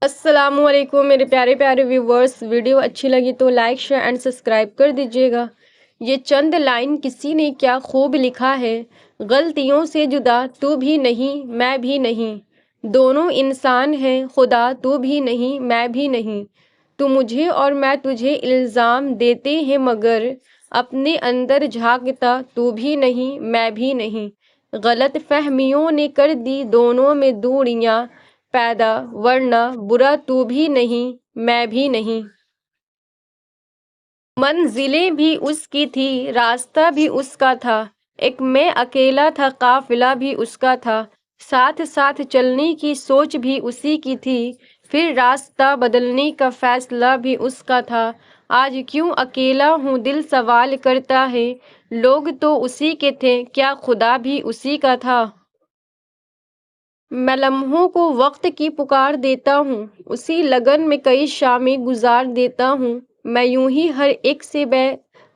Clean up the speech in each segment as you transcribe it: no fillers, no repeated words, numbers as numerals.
السلام علیکم میرے پیارے پیارے ویورز، ویڈیو اچھی لگی تو لائک شیئر اینڈ سبسکرائب کر دیجیے گا۔ یہ چند لائن کسی نے کیا خوب لکھا ہے، غلطیوں سے جدا تو بھی نہیں میں بھی نہیں، دونوں انسان ہیں خدا تو بھی نہیں میں بھی نہیں، تو مجھے اور میں تجھے الزام دیتے ہیں مگر اپنے اندر جھانکتا تو بھی نہیں میں بھی نہیں، غلط فہمیوں نے کر دی دونوں میں دوریاں پیدا، ورنہ برا تو بھی نہیں میں بھی نہیں۔ منزلیں بھی اس کی تھی، راستہ بھی اس کا تھا، ایک میں اکیلا تھا قافلہ بھی اس کا تھا، ساتھ ساتھ چلنے کی سوچ بھی اسی کی تھی، پھر راستہ بدلنے کا فیصلہ بھی اس کا تھا۔ آج کیوں اکیلا ہوں دل سوال کرتا ہے، لوگ تو اسی کے تھے کیا خدا بھی اسی کا تھا؟ میں لمحوں کو وقت کی پکار دیتا ہوں، اسی لگن میں کئی شامیں گزار دیتا ہوں، میں یوں ہی ہر ایک سے بے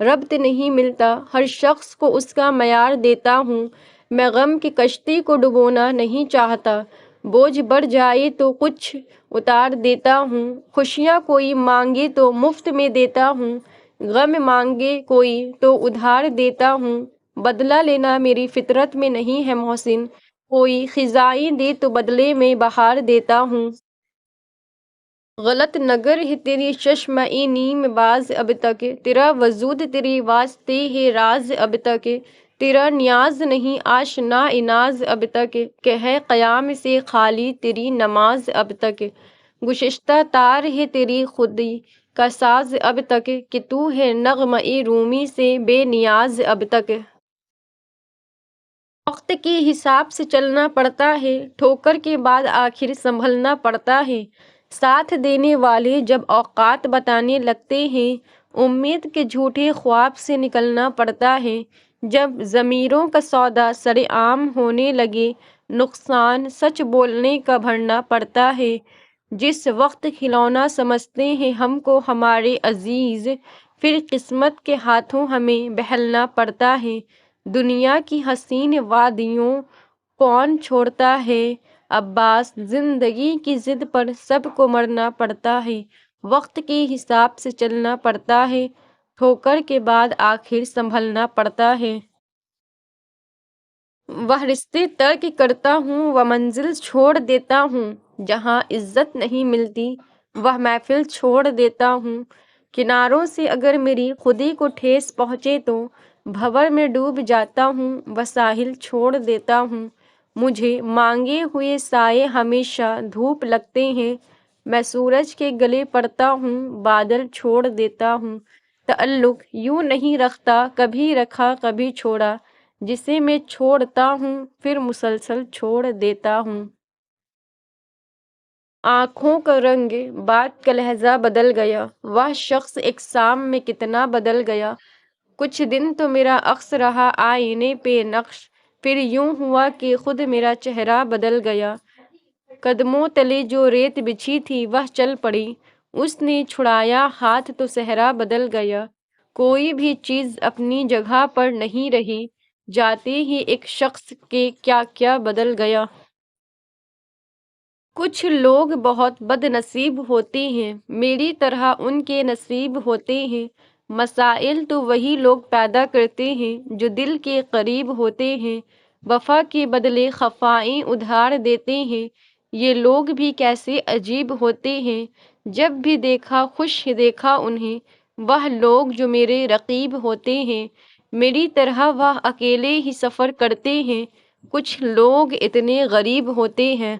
ربط نہیں ملتا، ہر شخص کو اس کا معیار دیتا ہوں، میں غم کی کشتی کو ڈبونا نہیں چاہتا، بوجھ بڑھ جائے تو کچھ اتار دیتا ہوں، خوشیاں کوئی مانگے تو مفت میں دیتا ہوں، غم مانگے کوئی تو ادھار دیتا ہوں، بدلہ لینا میری فطرت میں نہیں ہے محسن، کوئی خزائیں دے تو بدلے میں بہار دیتا ہوں۔ غلط نگر ہے تیری چشمہ نیم باز اب تک، تیرا وجود تیرے واسطے ہے راز اب تک، تیرا نیاز نہیں آشنا ناز اب تک، کہ ہے قیام سے خالی تیری نماز اب تک، گشتہ تار ہے تیری خودی کا ساز اب تک، کہ تو ہے نغمہ رومی سے بے نیاز اب تک۔ وقت کے حساب سے چلنا پڑتا ہے، ٹھوکر کے بعد آخر سنبھلنا پڑتا ہے، ساتھ دینے والے جب اوقات بتانے لگتے ہیں، امید کے جھوٹے خواب سے نکلنا پڑتا ہے، جب ضمیروں کا سودا سرعام ہونے لگے، نقصان سچ بولنے کا بھرنا پڑتا ہے، جس وقت کھلونا سمجھتے ہیں ہم کو ہمارے عزیز، پھر قسمت کے ہاتھوں ہمیں بہلنا پڑتا ہے، دنیا کی حسین وادیوں کون چھوڑتا ہے عباس، زندگی کی ضد پر سب کو مرنا پڑتا ہے، وقت کے حساب سے چلنا پڑتا ہے، ٹھوکر کے بعد آخر سنبھلنا پڑتا ہے۔ وہ رشتے ترک کرتا ہوں، وہ منزل چھوڑ دیتا ہوں، جہاں عزت نہیں ملتی وہ محفل چھوڑ دیتا ہوں، کناروں سے اگر میری خودی کو ٹھیس پہنچے تو بھنور میں ڈوب جاتا ہوں، وہ ساحل چھوڑ دیتا ہوں، مجھے مانگے ہوئے سائے ہمیشہ دھوپ لگتے ہیں، میں سورج کے گلے پڑتا ہوں، بادل چھوڑ دیتا ہوں، تعلق یوں نہیں رکھتا، کبھی رکھا کبھی چھوڑا، جسے میں چھوڑتا ہوں پھر مسلسل چھوڑ دیتا ہوں۔ آنکھوں کا رنگ، بات کا لہجہ بدل گیا، وہ شخص ایک شام میں کتنا بدل گیا، کچھ دن تو میرا عکس رہا آئینے پہ نقش، پھر یوں ہوا کہ خود میرا چہرہ بدل گیا، قدموں تلے جو ریت بچھی تھی وہ چل پڑی، اس نے چھڑایا ہاتھ تو صحرا بدل گیا، کوئی بھی چیز اپنی جگہ پر نہیں رہی، جاتے ہی ایک شخص کے کیا کیا بدل گیا۔ کچھ لوگ بہت بد نصیب ہوتے ہیں، میری طرح ان کے نصیب ہوتے ہیں، مسائل تو وہی لوگ پیدا کرتے ہیں جو دل کے قریب ہوتے ہیں، وفا کے بدلے خفائیں ادھار دیتے ہیں، یہ لوگ بھی کیسے عجیب ہوتے ہیں، جب بھی دیکھا خوش دیکھا انہیں، وہ لوگ جو میرے رقیب ہوتے ہیں، میری طرح وہ اکیلے ہی سفر کرتے ہیں، کچھ لوگ اتنے غریب ہوتے ہیں۔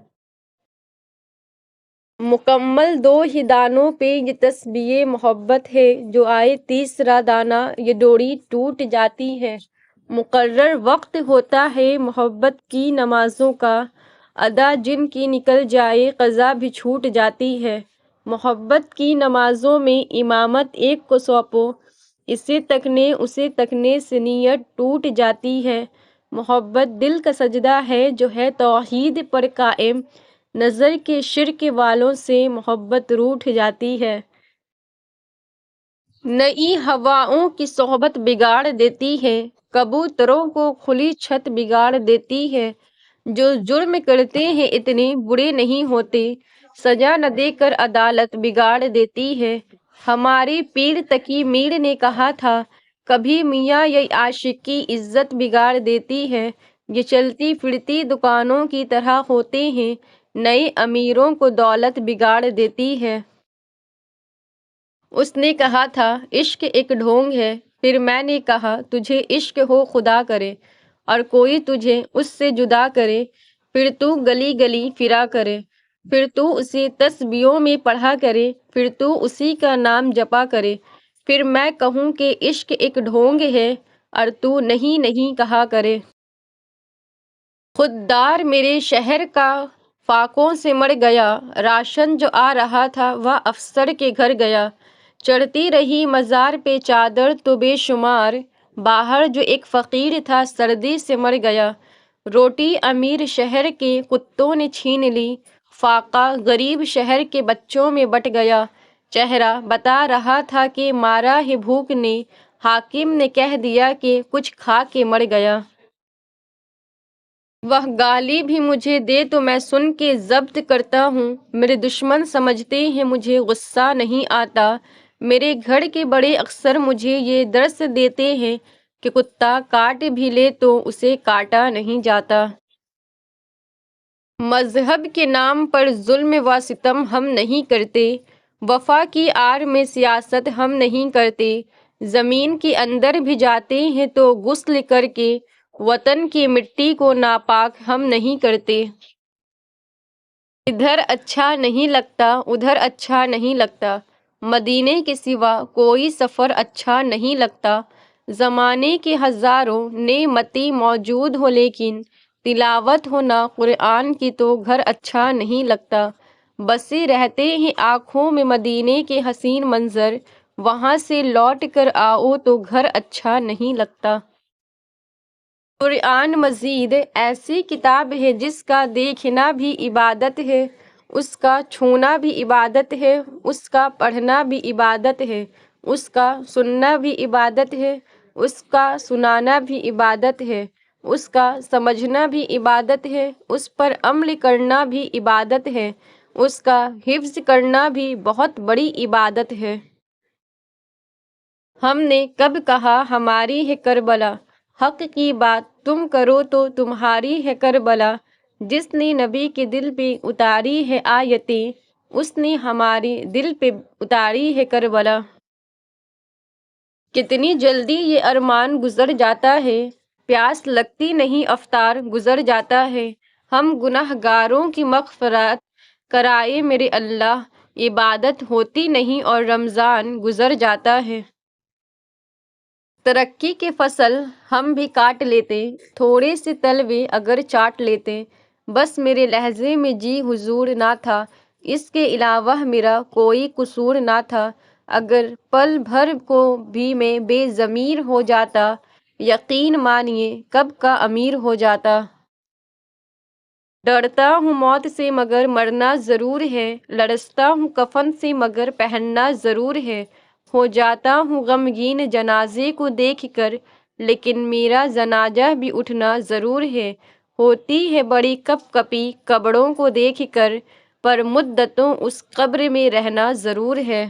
مکمل دو ہی دانوں پہ یہ تسبیح محبت ہے، جو آئے تیسرا دانہ یہ ڈوری ٹوٹ جاتی ہے، مقرر وقت ہوتا ہے محبت کی نمازوں کا، ادا جن کی نکل جائے قضا بھی چھوٹ جاتی ہے، محبت کی نمازوں میں امامت ایک کو سونپو، اسے تکنے سے نیت ٹوٹ جاتی ہے، محبت دل کا سجدہ ہے جو ہے توحید پر قائم، نظر کے شرک والوں سے محبت روٹھ جاتی ہے۔ نئی ہواؤں کی صحبت بگاڑ دیتی ہے، کبوتروں کو کھلی چھت بگاڑ دیتی ہے، جو جرم کرتے ہیں اتنے برے نہیں ہوتے، سزا نہ دے کر عدالت بگاڑ دیتی ہے۔ ہماری پیر تقی میر نے کہا تھا، کبھی میاں یہ عاشق کی عزت بگاڑ دیتی ہے، یہ چلتی پھرتی دکانوں کی طرح ہوتے ہیں، نئے امیروں کو دولت بگاڑ دیتی ہے۔ اس نے کہا تھا، عشق ایک ڈھونگ ہے۔ پھر میں نے کہا، تجھے عشق ہو خدا کرے، اور کوئی تجھے اس سے جدا کرے، پھر تو گلی گلی پھرا کرے، پھر تو اسے تسبیحوں میں پڑھا کرے، پھر تو اسی کا نام جپا کرے، پھر میں کہوں کہ عشق ایک ڈھونگ ہے، اور تو نہیں نہیں کہا کرے۔ خوددار میرے شہر کا فاقوں سے مر گیا، راشن جو آ رہا تھا وہ افسر کے گھر گیا، چڑھتی رہی مزار پہ چادر تو بے شمار، باہر جو ایک فقیر تھا سردی سے مر گیا، روٹی امیر شہر کے کتوں نے چھین لی، فاقہ غریب شہر کے بچوں میں بٹ گیا، چہرہ بتا رہا تھا کہ مارا ہے بھوک نے، حاکم نے کہہ دیا کہ کچھ کھا کے مر گیا۔ وہ گالی بھی مجھے دے تو میں سن کے ضبط کرتا ہوں، میرے دشمن سمجھتے ہیں مجھے غصہ نہیں آتا، میرے گھر کے بڑے اکثر مجھے یہ درس دیتے ہیں کہ کتا کاٹ بھی لے تو اسے کاٹا نہیں جاتا۔ مذہب کے نام پر ظلم و ستم ہم نہیں کرتے، وفا کی آڑ میں سیاست ہم نہیں کرتے، زمین کے اندر بھی جاتے ہیں تو غسل کر کے، وطن کی مٹی کو ناپاک ہم نہیں کرتے۔ ادھر اچھا نہیں لگتا ادھر اچھا نہیں لگتا، مدینے کے سوا کوئی سفر اچھا نہیں لگتا، زمانے کے ہزاروں نعمتیں موجود ہو لیکن تلاوت ہو نہ قرآن کی تو گھر اچھا نہیں لگتا، بسے رہتے ہیں آنکھوں میں مدینے کے حسین منظر، وہاں سے لوٹ کر آؤ تو گھر اچھا نہیں لگتا۔ قرآن مجید ایسی کتاب ہے جس کا دیکھنا بھی عبادت ہے، اس کا چھونا بھی عبادت ہے، اس کا پڑھنا بھی عبادت ہے، اس کا سننا بھی عبادت ہے، اس کا سنانا بھی عبادت ہے، اس کا سمجھنا بھی عبادت ہے، اس پر عمل کرنا بھی عبادت ہے، اس کا حفظ کرنا بھی بہت بڑی عبادت ہے۔ ہم نے کب کہا ہماری ہے کربلا، حق کی بات تم کرو تو تمہاری ہے کربلا، جس نے نبی کے دل پہ اتاری ہے آیتیں، اس نے ہمارے دل پہ اتاری ہے کربلا۔ کتنی جلدی یہ ارمان گزر جاتا ہے، پیاس لگتی نہیں افطار گزر جاتا ہے، ہم گناہ گاروں کی مغفرت کرائے میرے اللہ، عبادت ہوتی نہیں اور رمضان گزر جاتا ہے۔ ترقی کے فصل ہم بھی کاٹ لیتے، تھوڑے سے تلوے اگر چاٹ لیتے، بس میرے لہجے میں جی حضور نہ تھا، اس کے علاوہ میرا کوئی قصور نہ تھا، اگر پل بھر کو بھی میں بے ضمیر ہو جاتا، یقین مانیے کب کا امیر ہو جاتا۔ ڈرتا ہوں موت سے مگر مرنا ضرور ہے، لرزتا ہوں کفن سے مگر پہننا ضرور ہے، ہو جاتا ہوں غمگین جنازے کو دیکھ کر، لیکن میرا جنازہ بھی اٹھنا ضرور ہے، ہوتی ہے بڑی کپ کپی قبروں کو دیکھ کر، پر مدتوں اس قبر میں رہنا ضرور ہے۔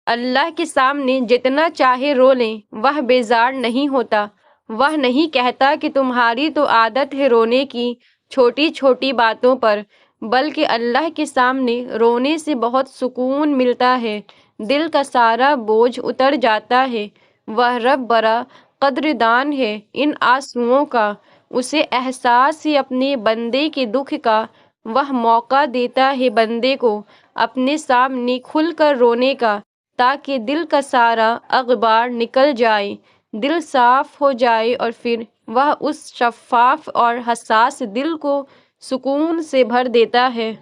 اللہ کے سامنے جتنا چاہے رو لیں وہ بیزار نہیں ہوتا، وہ نہیں کہتا کہ تمہاری تو عادت ہے رونے کی چھوٹی چھوٹی باتوں پر، بلکہ اللہ کے سامنے رونے سے بہت سکون ملتا ہے، دل کا سارا بوجھ اتر جاتا ہے، وہ رب بڑا قدردان ہے ان آنسوؤں کا، اسے احساس ہے اپنے بندے کے دکھ کا، وہ موقع دیتا ہے بندے کو اپنے سامنے کھل کر رونے کا، تاکہ دل کا سارا غبار نکل جائے، دل صاف ہو جائے اور پھر وہ اس شفاف اور حساس دل کو سکون سے بھر دیتا ہے۔